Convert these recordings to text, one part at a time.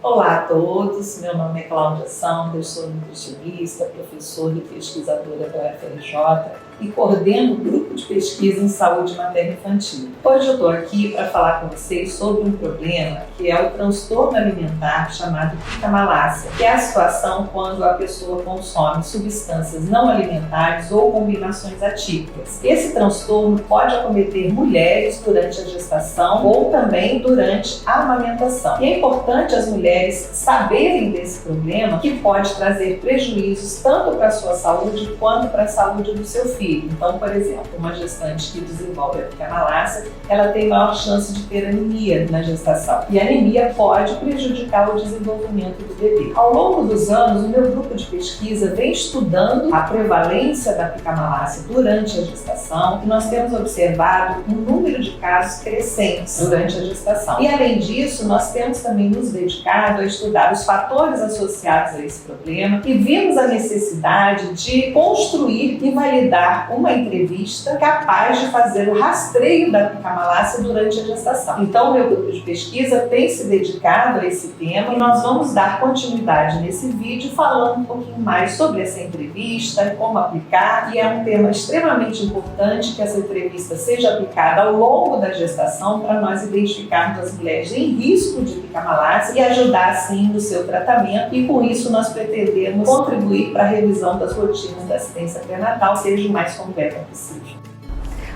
Olá a todos, meu nome é Cláudia Sanders, sou nutricionista, professora e pesquisadora da UFRJ e coordeno o grupo de pesquisa em saúde materno-infantil. Hoje eu estou aqui para falar com vocês sobre um problema que é o transtorno alimentar chamado pica-malácia, que é a situação quando a pessoa consome substâncias não alimentares ou combinações atípicas. Esse transtorno pode acometer mulheres durante a gestação ou também durante a amamentação. E é importante as mulheres saberem desse problema, que pode trazer prejuízos tanto para a sua saúde quanto para a saúde do seu filho. Então, por exemplo, uma gestante que desenvolve a pica-malácia, ela tem maior chance de ter anemia na gestação. E a anemia pode prejudicar o desenvolvimento do bebê. Ao longo dos anos, o meu grupo de pesquisa vem estudando a prevalência da pica-malácia durante a gestação e nós temos observado um número de casos crescentes durante a gestação. E além disso, nós temos também nos dedicado a estudar os fatores associados a esse problema e vimos a necessidade de construir e validar uma entrevista capaz de fazer o rastreio da pica-malácia durante a gestação. Então, o meu grupo de pesquisa tem se dedicado a esse tema e nós vamos dar continuidade nesse vídeo falando um pouquinho mais sobre essa entrevista, como aplicar, e é um tema extremamente importante que essa entrevista seja aplicada ao longo da gestação para nós identificarmos as mulheres em risco de pica-malácia e ajudar assim no seu tratamento, e com isso nós pretendemos contribuir para a revisão das rotinas da assistência pré-natal, seja o mais completa possível.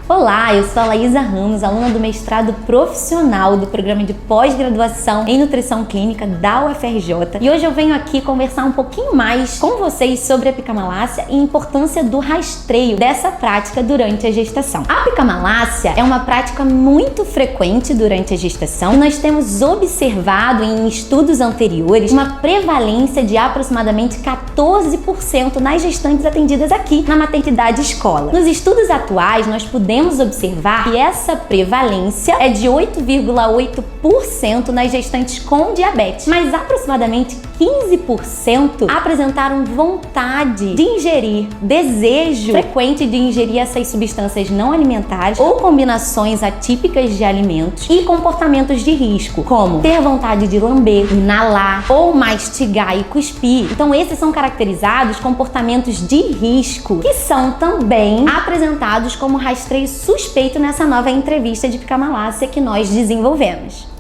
Olá, eu sou a Laísa Ramos, aluna do mestrado profissional do programa de pós-graduação em nutrição clínica da UFRJ, e hoje eu venho aqui conversar um pouquinho mais com vocês sobre a pica-malácia e a importância do rastreio dessa prática durante a gestação. A pica-malácia é uma prática muito frequente durante a gestação e nós temos observado em estudos anteriores uma prevalência de aproximadamente 14% nas gestantes atendidas aqui na maternidade escola. Nos estudos atuais, nós podemos observar que essa prevalência é de 8,8% nas gestantes com diabetes, mas aproximadamente 15% apresentaram vontade de ingerir, desejo frequente de ingerir essas substâncias não alimentares ou combinações atípicas de alimentos, e comportamentos de risco, como ter vontade de lamber, inalar ou mastigar e cuspir. Então, esses são caracterizados comportamentos de risco, que são também apresentados como rastreio suspeito nessa nova entrevista de pica-malácia que nós desenvolvemos.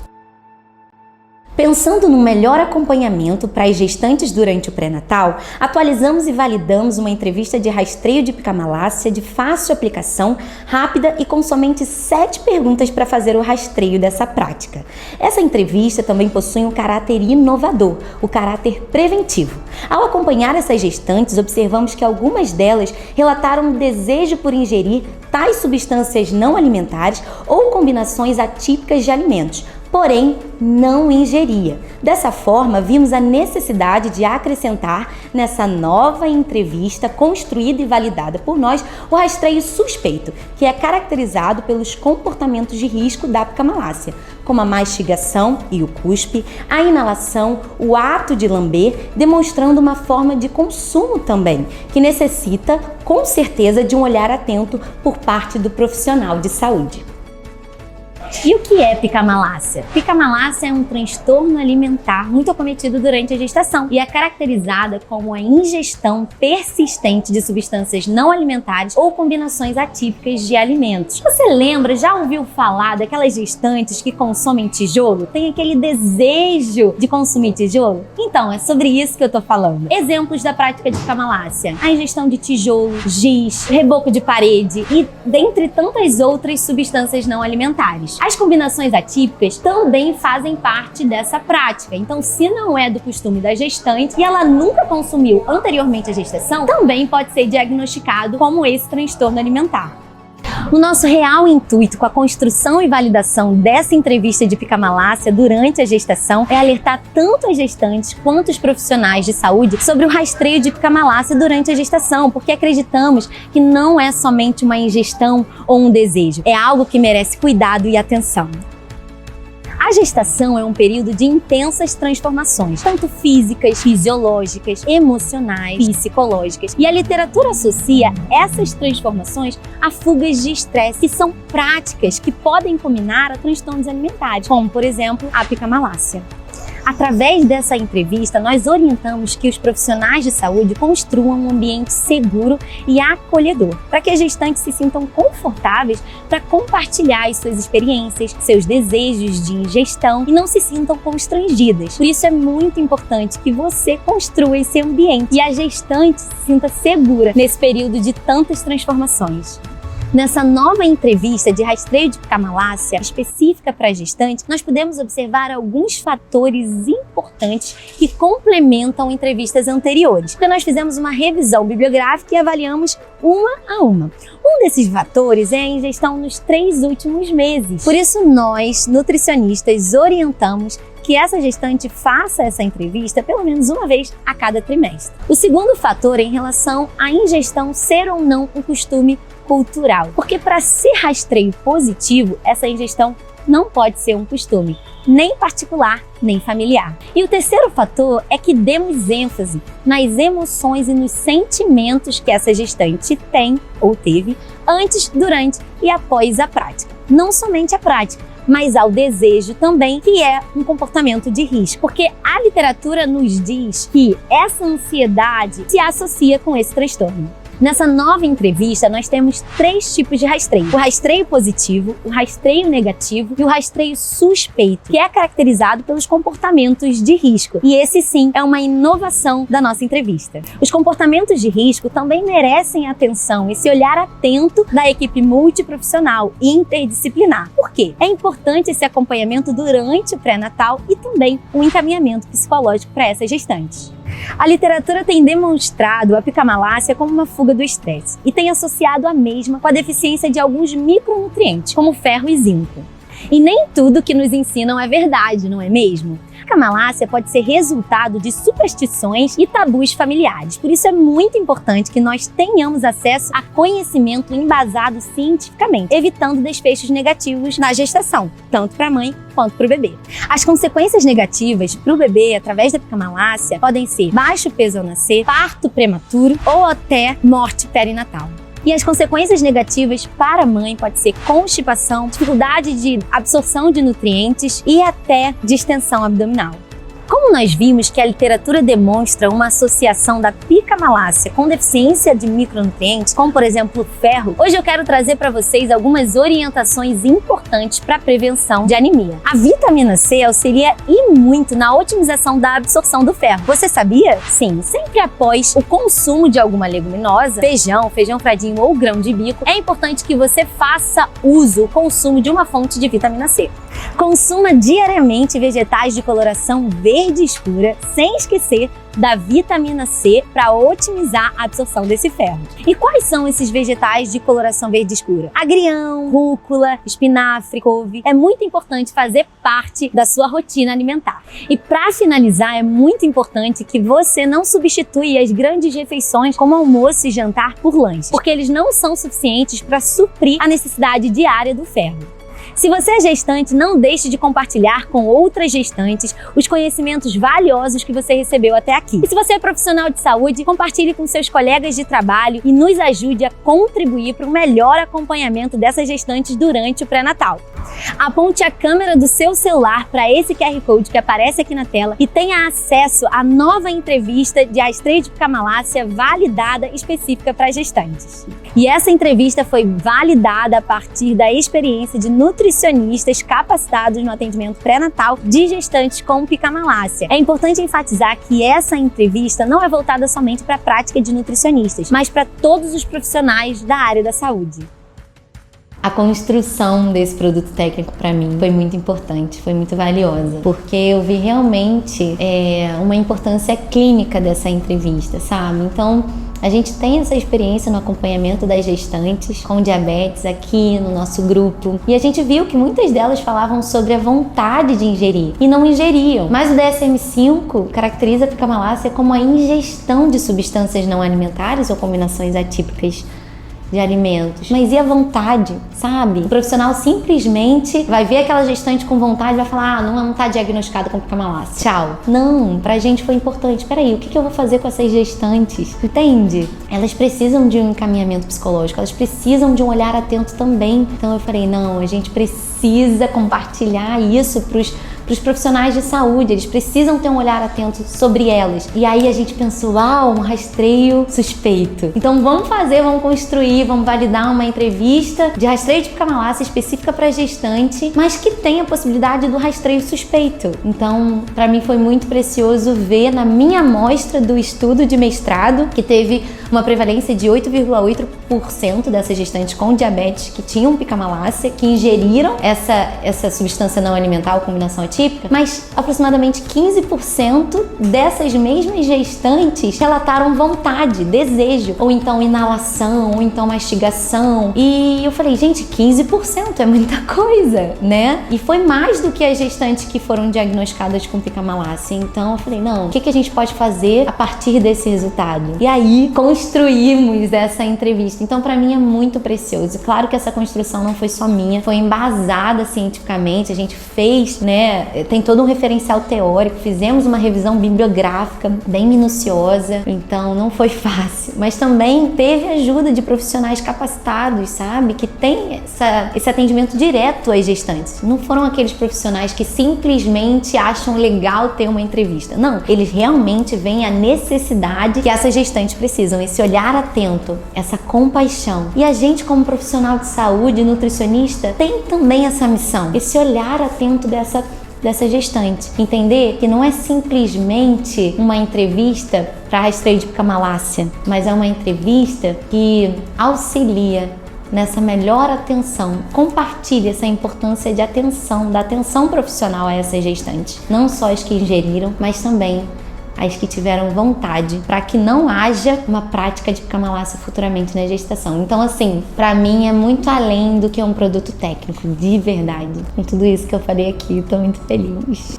Pensando no melhor acompanhamento para as gestantes durante o pré-natal, atualizamos e validamos uma entrevista de rastreio de pica-malácia de fácil aplicação, rápida e com somente 7 perguntas para fazer o rastreio dessa prática. Essa entrevista também possui um caráter inovador, o caráter preventivo. Ao acompanhar essas gestantes, observamos que algumas delas relataram um desejo por ingerir tais substâncias não alimentares ou combinações atípicas de alimentos, porém não ingeria. Dessa forma, vimos a necessidade de acrescentar nessa nova entrevista construída e validada por nós o rastreio suspeito, que é caracterizado pelos comportamentos de risco da pica-malácia, como a mastigação e o cuspe, a inalação, o ato de lamber, demonstrando uma forma de consumo também, que necessita, com certeza, de um olhar atento por parte do profissional de saúde. E o que é pica-malácia? Pica-malácia é um transtorno alimentar muito acometido durante a gestação e é caracterizada como a ingestão persistente de substâncias não alimentares ou combinações atípicas de alimentos. Você lembra, já ouviu falar daquelas gestantes que consomem tijolo? Tem aquele desejo de consumir tijolo? Então, é sobre isso que eu tô falando. Exemplos da prática de pica-malácia: a ingestão de tijolo, giz, reboco de parede e dentre tantas outras substâncias não alimentares. As combinações atípicas também fazem parte dessa prática. Então, se não é do costume da gestante e ela nunca consumiu anteriormente a gestação, também pode ser diagnosticado como esse transtorno alimentar. O nosso real intuito com a construção e validação dessa entrevista de pica-malácia durante a gestação é alertar tanto as gestantes quanto os profissionais de saúde sobre o rastreio de pica-malácia durante a gestação, porque acreditamos que não é somente uma ingestão ou um desejo, é algo que merece cuidado e atenção. A gestação é um período de intensas transformações, tanto físicas, fisiológicas, emocionais, psicológicas. E a literatura associa essas transformações a fugas de estresse, que são práticas que podem culminar a transtornos alimentares, como, por exemplo, a pica-malácia. Através dessa entrevista, nós orientamos que os profissionais de saúde construam um ambiente seguro e acolhedor, para que as gestantes se sintam confortáveis para compartilhar as suas experiências, seus desejos de ingestão e não se sintam constrangidas. Por isso é muito importante que você construa esse ambiente e a gestante se sinta segura nesse período de tantas transformações. Nessa nova entrevista de rastreio de pica-malácia específica para a gestante, nós podemos observar alguns fatores importantes que complementam entrevistas anteriores, porque nós fizemos uma revisão bibliográfica e avaliamos uma a uma. Um desses fatores é a ingestão nos 3 últimos meses. Por isso, nós, nutricionistas, orientamos que essa gestante faça essa entrevista pelo menos uma vez a cada trimestre. O segundo fator é em relação à ingestão ser ou não um costume cultural, porque para ser rastreio positivo, essa ingestão não pode ser um costume, nem particular, nem familiar. E o terceiro fator é que demos ênfase nas emoções e nos sentimentos que essa gestante tem ou teve antes, durante e após a prática. Não somente a prática, mas ao desejo também, que é um comportamento de risco, porque a literatura nos diz que essa ansiedade se associa com esse transtorno. Nessa nova entrevista, nós temos 3 tipos de rastreio: o rastreio positivo, o rastreio negativo e o rastreio suspeito, que é caracterizado pelos comportamentos de risco. E esse sim é uma inovação da nossa entrevista. Os comportamentos de risco também merecem atenção, esse olhar atento da equipe multiprofissional e interdisciplinar. Por quê? É importante esse acompanhamento durante o pré-natal e também um encaminhamento psicológico para essas gestantes. A literatura tem demonstrado a pica-malácia como uma fuga do estresse e tem associado a mesma com a deficiência de alguns micronutrientes, como ferro e zinco. E nem tudo que nos ensinam é verdade, não é mesmo? A pica-malácia pode ser resultado de superstições e tabus familiares. Por isso é muito importante que nós tenhamos acesso a conhecimento embasado cientificamente, evitando desfechos negativos na gestação, tanto para a mãe quanto para o bebê. As consequências negativas para o bebê através da pica-malácia podem ser baixo peso ao nascer, parto prematuro ou até morte perinatal. E as consequências negativas para a mãe pode ser constipação, dificuldade de absorção de nutrientes e até distensão abdominal. Como nós vimos que a literatura demonstra uma associação da pica-malácia com deficiência de micronutrientes, como por exemplo o ferro, hoje eu quero trazer para vocês algumas orientações importantes para a prevenção de anemia. A vitamina C auxilia e muito na otimização da absorção do ferro. Você sabia? Sim, sempre após o consumo de alguma leguminosa, feijão fradinho ou grão de bico, é importante que você faça o consumo de uma fonte de vitamina C. Consuma diariamente vegetais de coloração verde escura, sem esquecer da vitamina C para otimizar a absorção desse ferro. E quais são esses vegetais de coloração verde escura? Agrião, rúcula, espinafre, couve. É muito importante fazer parte da sua rotina alimentar. E para finalizar, é muito importante que você não substitua as grandes refeições como almoço e jantar por lanche, porque eles não são suficientes para suprir a necessidade diária do ferro. Se você é gestante, não deixe de compartilhar com outras gestantes os conhecimentos valiosos que você recebeu até aqui. E se você é profissional de saúde, compartilhe com seus colegas de trabalho e nos ajude a contribuir para o melhor acompanhamento dessas gestantes durante o pré-natal. Aponte a câmera do seu celular para esse QR Code que aparece aqui na tela e tenha acesso à nova entrevista de rastreio de pica-malácia validada específica para gestantes. E essa entrevista foi validada a partir da experiência de nutricionistas capacitados no atendimento pré-natal de gestantes com pica-malácia. É importante enfatizar que essa entrevista não é voltada somente para a prática de nutricionistas, mas para todos os profissionais da área da saúde. A construção desse produto técnico para mim foi muito importante, foi muito valiosa, porque eu vi realmente uma importância clínica dessa entrevista, sabe? Então, a gente tem essa experiência no acompanhamento das gestantes com diabetes aqui no nosso grupo e a gente viu que muitas delas falavam sobre a vontade de ingerir e não ingeriam. Mas o DSM-5 caracteriza a pica-malácia como a ingestão de substâncias não alimentares ou combinações atípicas de alimentos. Mas e a vontade, sabe? O profissional simplesmente vai ver aquela gestante com vontade e vai falar: ah, não está diagnosticada com pica-malácia. Tchau. Não, pra gente foi importante. Peraí, o que eu vou fazer com essas gestantes? Entende? Elas precisam de um encaminhamento psicológico, elas precisam de um olhar atento também. Então eu falei, não, a gente precisa compartilhar isso pros para os profissionais de saúde, eles precisam ter um olhar atento sobre elas. E aí a gente pensou, um rastreio suspeito. Então vamos construir, vamos validar uma entrevista de rastreio de pica-malácia específica para gestante, mas que tenha a possibilidade do rastreio suspeito. Então, para mim foi muito precioso ver na minha amostra do estudo de mestrado, que teve uma prevalência de 8,8% dessas gestantes com diabetes que tinham pica-malácia, que ingeriram essa substância não alimentar ou combinação atípica, mas aproximadamente 15% dessas mesmas gestantes relataram vontade, desejo, ou então inalação, ou então mastigação. E eu falei, gente, 15% é muita coisa, né? E foi mais do que as gestantes que foram diagnosticadas com pica-malácia. Então eu falei, não, o que a gente pode fazer a partir desse resultado? E aí construímos essa entrevista. Então para mim é muito precioso. Claro que essa construção não foi só minha, foi embasada cientificamente, a gente fez, né, tem todo um referencial teórico, fizemos uma revisão bibliográfica bem minuciosa, então não foi fácil, mas também teve ajuda de profissionais capacitados, sabe, que tem esse atendimento direto às gestantes. Não foram aqueles profissionais que simplesmente acham legal ter uma entrevista, não, eles realmente veem a necessidade que essas gestantes precisam, esse olhar atento, essa compaixão. E a gente, como profissional de saúde, nutricionista, tem também essa missão, esse olhar atento dessa gestante. Entender que não é simplesmente uma entrevista para rastreio de pica-malácia, mas é uma entrevista que auxilia nessa melhor atenção, compartilha essa importância de atenção, da atenção profissional a essa gestante. Não só as que ingeriram, mas também as que tiveram vontade, para que não haja uma prática de pica-malácia futuramente na gestação. Então, assim, para mim é muito além do que um produto técnico, de verdade. Com tudo isso que eu falei aqui, tô muito feliz.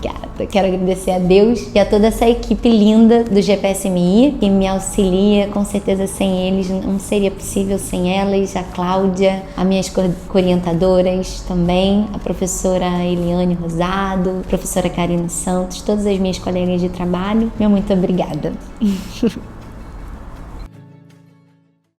Quero agradecer a Deus e a toda essa equipe linda do GPSMI que me auxilia. Com certeza sem eles não seria possível, sem elas, a Cláudia, as minhas orientadoras também, a professora Eliane Rosado, a professora Karina Santos, todas as minhas colegas de trabalho. Muito obrigada.